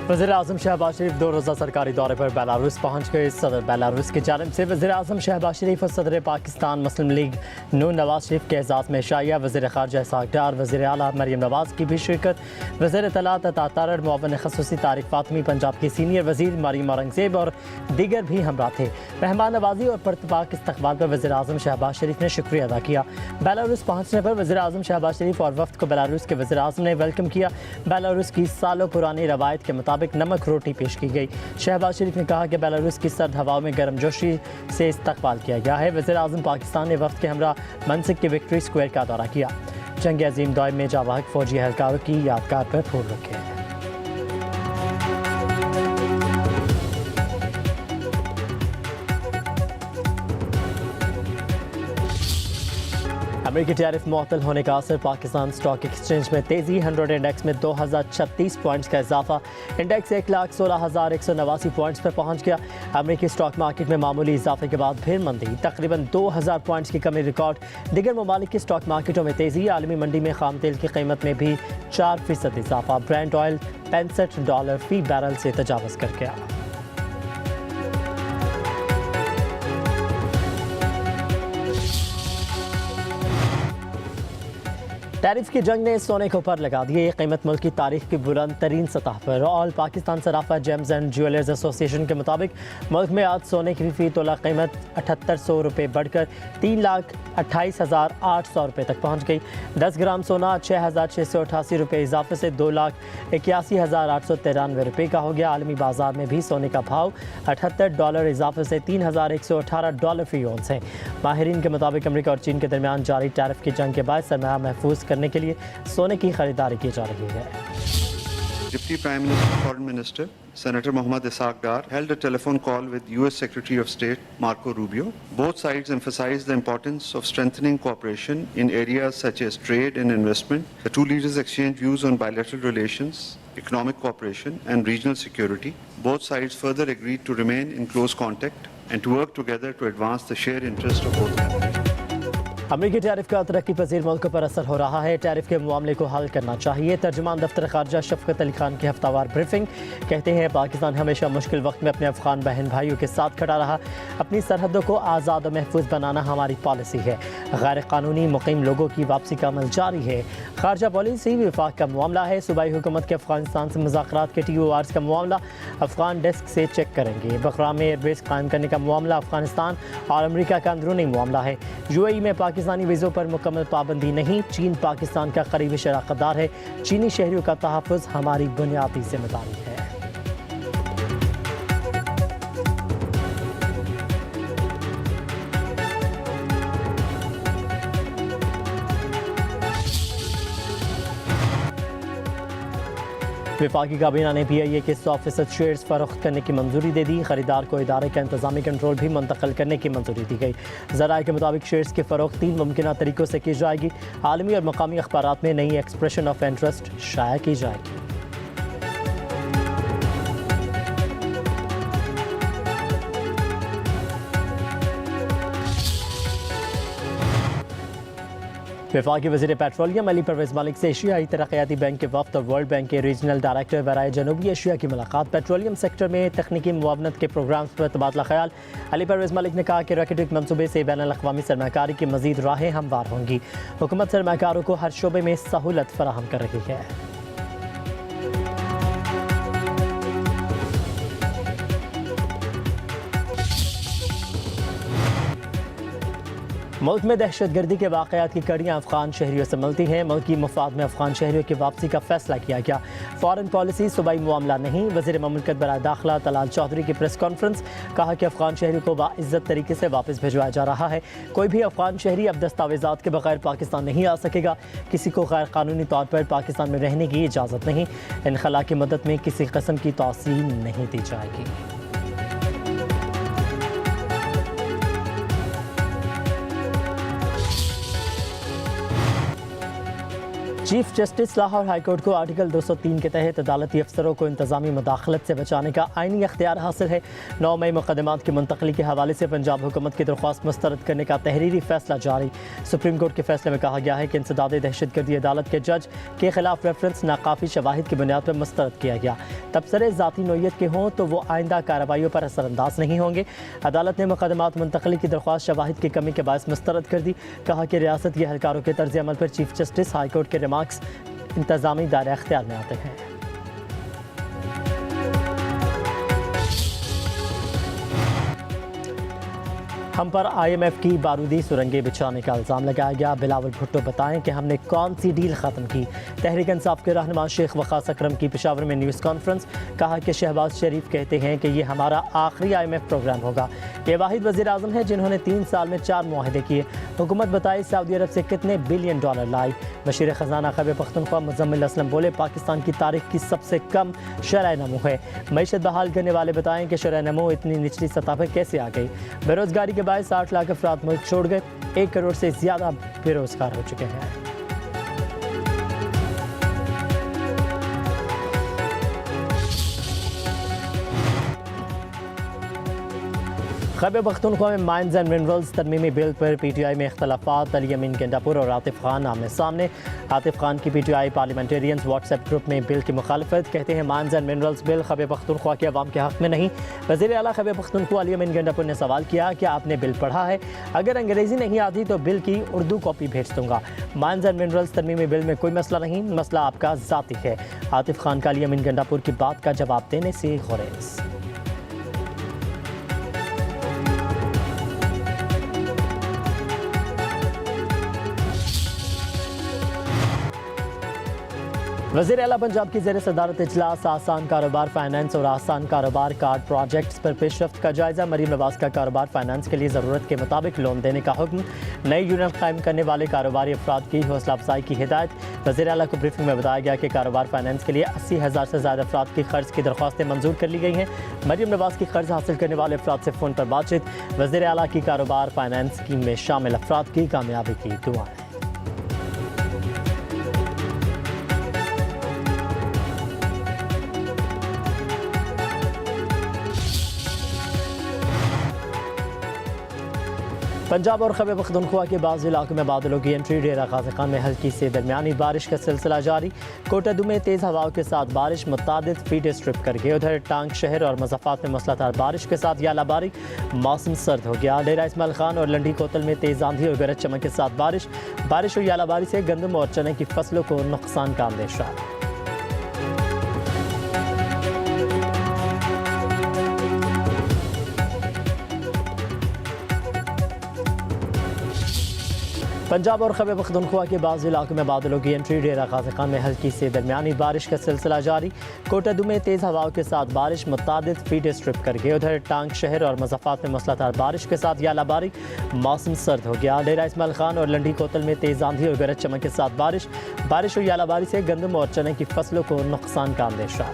वज़ीर-ए-आज़म शहबाज शरीफ 2 रोज़ा सरकारी दौरे पर बेलारूस पहुँच गए। सदर बेलारूस की जानिब से वज़ीर-ए-आज़म शहबाज शरीफ और सदर पाकिस्तान मुस्लिम लीग नून नवाज शरीफ के एजाज़ में शाइया वज़ीर ख़ारजा इसहाक़ डार, वज़ीर आला मरीम नवाज़ की भी शिरकत। वज़ीर इत्तलात अता तारड़, मुअव्विन ख़ुसूसी तारिक फ़ातमी, पंजाब की सीनियर वज़ीर मरीम औरंगज़ेब और दीगर भी हमरा थे। मेहमान नवाजी और पुरतपाक इस्तक़बाल पर वज़ीर-ए-आज़म शहबाज शरीफ ने शुक्रिया अदा किया। बेलारूस पहुँचने पर वज़ीर-ए-आज़म शहबाज शरीफ और वफ़द को बेलारूस के वज़ीर-ए-आज़म ने वेलकम किया। बेलारूस की सालों पुरानी रवायत के मुताबिक नमक रोटी पेश की गई। शहबाज शरीफ ने कहा कि बेलारूस की सर्द हवाओं में गर्मजोशी से इस्तकबाल किया गया है। वज़ीर-ए-आज़म पाकिस्तान ने वफ़द के हमरा मंसिक के विक्ट्री स्क्वायर का दौरा किया। जंग अजीम दौर में जाबाज फौजी एहलकारों की यादगार पर फूल रखे। अमेरिकी टैरिफ मुअत्तल होने का असर, पाकिस्तान स्टॉक एक्सचेंज में तेज़ी, 100 इंडेक्स में 2036 पॉइंट्स का इजाफा। इंडेक्स 1,16,189 पॉइंट्स पर पहुंच गया। अमेरिकी स्टॉक मार्केट में मामूली इजाफे के बाद फिर मंदी, तकरीबन 2000 पॉइंट्स की कमी रिकॉर्ड। दीगर ममालिक की स्टॉक मार्केटों में तेज़ी, आलमी मंडी में खाम तेल की कीमत में भी 4% इजाफा। ब्रेंट ऑयल $65 फी बैरल से तजावज़ कर गया। टैरिफ की जंग ने सोने को पर लगा दिए। ये कीमत मुल्क की तारीख की बुलंद तरीन सतह पर। All Pakistan Sarafa James and jewellers association के मुताबिक मुल्क में आज सोने की फी तोला कीमत 7800 रुपये बढ़कर 3,28,800 रुपये तक पहुँच गई। 10 ग्राम सोना 6,688 रुपये इजाफे से 2,81,893 रुपये का हो गया। आलमी बाजार में भी सोने का भाव $78 इजाफे से $3,118 फी औंस है। माहिरीन के मुताबिक अमेरिका और चीन के दरमियान जारी टैरिफ की जंग के बाद सरमाया महफूज करने के लिए सोने की खरीदारी की जा रही है। Deputy Prime Minister, Foreign Minister, Senator Mohammad Ishaq Dar held a telephone call with U.S. Secretary of State Marco Rubio. Both sides emphasized the importance of strengthening cooperation in areas such as trade and investment. The two leaders exchanged views on bilateral relations, economic cooperation, and regional security. Both sides further agreed to remain in close contact and to work together to advance the shared interests of both countries. अमेरिकी tariff का तरक्की पजीर मुल्कों पर असर हो रहा है। Tariff के मामले को हल करना चाहिए। तर्जुमान दफ्तर खारजा शफकत अली खान की हफ्तावार ब्रीफिंग कहते हैं, पाकिस्तान हमेशा मुश्किल वक्त में अपने अफगान बहन भाइयों के साथ खड़ा रहा। अपनी सरहदों को आज़ाद और महफूज बनाना हमारी पॉलिसी है। गैर कानूनी मुकीम लोगों की वापसी का अमल जारी है। खारजा पॉलिसी विफाक का मामला है। सूबाई हुकूमत के अफगानिस्तान से मुज़ाकरात के TORs का मामला अफगान डेस्क से चेक करेंगे। बकराम में एयरबेस कायम करने का मामला अफगानिस्तान और अमरीका का अंदरूनी मामला है। UAE में पाकिस्तानी वीज़ों पर मुकम्मल पाबंदी नहीं। चीन पाकिस्तान का करीबी शराकतदार है। चीनी शहरियों का तहफ़्फ़ुज़ हमारी बुनियादी जिम्मेदारी है। वफाकी काबीना ने PIA के 100% शेयर्स फरोख्त करने की मंजूरी दे दी। खरीदार को इदारे का इंतजामी कंट्रोल भी मुंतकिल करने की मंजूरी दी गई। ज़राए के मुताबिक शेयर्स की फरोख्त 3 मुमकिन तरीक़ों से की जाएगी। आलमी और मकामी अखबारात में नई एक्सप्रेशन ऑफ इंटरेस्ट शाया की जाएगी। वफाकी वज़ीर पेट्रोलियम अली परवेज़ मलिक से एशियाई तरक्याती बैंक के वफ़द और वर्ल्ड बैंक के रीजनल डायरेक्टर बराए जनूबी एशिया की मुलाकात। पेट्रोलियम सेक्टर में तकनीकी मुआवनत के प्रोग्राम्स पर तबादला ख्याल। अली परवेज़ मलिक ने कहा कि रैकेटिक मनसूबे से बैनुल-अक़वामी सरमायाकारी की मज़ीद राहें हमवार होंगी। हुकूमत सरमायाकारों को हर शोबे में सहूलत फराहम कर रही है। मुल्क में दहशतगर्दी के वाक़यात की कड़ियाँ अफ़गान शहरियों से मिलती हैं। मुल्क की मफाद में अफ़गान शहरियों की वापसी का फैसला किया गया। फ़ॉरेन पॉलिसी सूबाई मामला नहीं। वज़ीर ममलकत बराए दाखिला तलाल चौधरी की प्रेस कॉन्फ्रेंस, कहा कि अफ़गान शहरियों को बाइज़्ज़त तरीके से वापस भिजवाया जा रहा है। कोई भी अफ़गान शहरी अब दस्तावेज़ात के बगैर पाकिस्तान नहीं आ सकेगा। किसी को गैर कानूनी तौर पर पाकिस्तान में रहने की इजाज़त नहीं। इनखला की मदद में किसी किस्म की तौसील नहीं दी जाएगी। Chief justice Lahore high court को आर्टिकल 203 के तहत अदालती अफसरों को इंतजामी मुदाखलत से बचाने का आइनी अख्तियार हासिल है। 9 मई मुकदमात की मुंतकली के हवाले से पंजाब हुकूमत की दरख्वास्त मुस्तरद करने का तहरीरी फैसला जारी। सुप्रीम कोर्ट के फैसले में कहा गया है कि इंसदाद दहशतगर्दी अदालत के जज के खिलाफ रेफरेंस नाकाफी शवाहिद की बुनियाद पर मुस्तरद किया गया। तबसरे ज़ाती नोयत के हों तो वो आइंदा कार्रवाइयों पर असरअंदाज नहीं होंगे। अदालत ने मुकदमात मुंतकली की दरख्वास्त शवाहिद की कमी के बायस मुस्तरद कर दी। कहा कि रियासत के एहलकारों के तर्ज अमल पर चीफ जस्टिस हाई कोर्ट के रिमार्क्स इंतजामी दायरे अख्तियार में आते हैं। हम पर IMF की बारूदी सुरंगें बिछाने का इल्ज़ाम लगाया गया। बिलावल भुट्टो बताएं कि हमने कौन सी डील ख़त्म की। तहरीक इंसाफ के रहनुमा शेख वक़ास अकरम की पेशावर में न्यूज़ कॉन्फ्रेंस। कहा कि शहबाज शरीफ कहते हैं कि ये हमारा आखिरी IMF प्रोग्राम होगा। ये वाहिद वज़ीर आज़म है जिन्होंने 3 साल में 4 मुआहदे किए। हुकूमत बताए सऊदी अरब से कितने बिलियन डॉलर लाई। वज़ीर ख़जाना खैबर पख्तूनख्वा मुज़म्मिल असलम बोले पाकिस्तान की तारीख की सबसे कम शरह नमो है। मईशत बहाल करने वाले बताएं कि शरह नमो इतनी निचली सतह पर कैसे आ गई। बेरोज़गारी के 60 लाख अफराद मुल्क छोड़ गए। 1 करोड़ से ज़्यादा बेरोजगार हो चुके हैं। खैबर पख्तूनख्वा में माइंस एंड मिनरल्स तरमीमी बिल पर PTI में इख्तलाफात। अली अमीन गेंडापुर और आतिफ खान आमने सामने। आतिफ खान की PTI पार्लियामेंटेरियंस व्हाट्सएप ग्रुप में बिल की मुखालफत। कहते हैं mines and minerals bill Khyber Pakhtunkhwa के अवाम के हक़ में नहीं। वज़ीर आला खैबर पख्तूनख्वा अली अमीन गेंडापुर ने सवाल किया कि आपने बिल पढ़ा है? अगर अंग्रेज़ी नहीं आती तो बिल की उर्दू कॉपी भेज दूँगा। माइंस एंड मिनरल्स तरमीमी बिल में कोई मसला नहीं, मसला आपका ज़ाती है। आतिफ खान का अली अमीन गेंडापुर की बात का जवाब देने से गुरेज। वज़ीर आला पंजाब की ज़ेर सदारत इजलास आसान कारोबार फाइनेंस और आसान कारोबार कार्ड प्रोजेक्ट्स पर पेशरफ्त का जायज़ा। मरीम नवाज का कारोबार फाइनेंस के लिए ज़रूरत के मुताबिक लोन देने का हुक्म। नई यूनिट कायम करने वाले कारोबारी अफराद की हौसला अफजाई की हिदायत। वज़ीर आला को ब्रीफिंग में बताया गया कि कारोबार फाइनेंस के लिए 80,000 से ज़्यादा अफराद की कर्ज की दरख्वास्तें मंजूर कर ली गई हैं। मरीम नवाज की कर्ज हासिल करने वाले अफराद से फ़ोन पर बातचीत। वज़ीर आला की कारोबार फाइनेंस स्कीम में शामिल अफराद की कामयाबी की दुआएं। पंजाब और खैबर पख्तूनख्वा के बाज़ इलाकों में बादलों की एंट्री। डेरा गाज़ी खान में हल्की से दरमियानी बारिश का सिलसिला जारी। कोटाडू में तेज़ हवाओं के साथ बारिश मुतादिद फीट स्ट्रिप कर गए। उधर टांग शहर और मज़ाफ़ात में मूसलाधार बारिश के साथ यालाबारी। मौसम सर्द हो गया। डेरा इस्माइल खान और लंडी कोतल में तेज़ आंधी और गरज चमक के साथ बारिश और यालाबारी से गंदम और चने की फसलों को नुकसान का अंदेशा। पंजाब और खैबर पख्तूनख्वा के बाज़ इलाकों में बादलों की एंट्री। डेरा गाज़ी खान में हल्की से दरमियानी बारिश का सिलसिला जारी। कोटाडू में तेज़ हवाओं के साथ बारिश मुतादिद फीट स्ट्रिप कर गए। उधर टांग शहर और मज़ाफ़ात में मूसलाधार बारिश के साथ यालाबारी। मौसम सर्द हो गया। डेरा इस्माइल खान और लंडी कोतल में तेज़ आंधी और गरज चमक के साथ बारिश और यालाबारी से गंदम और चने की फसलों को नुकसान का अंदेशा।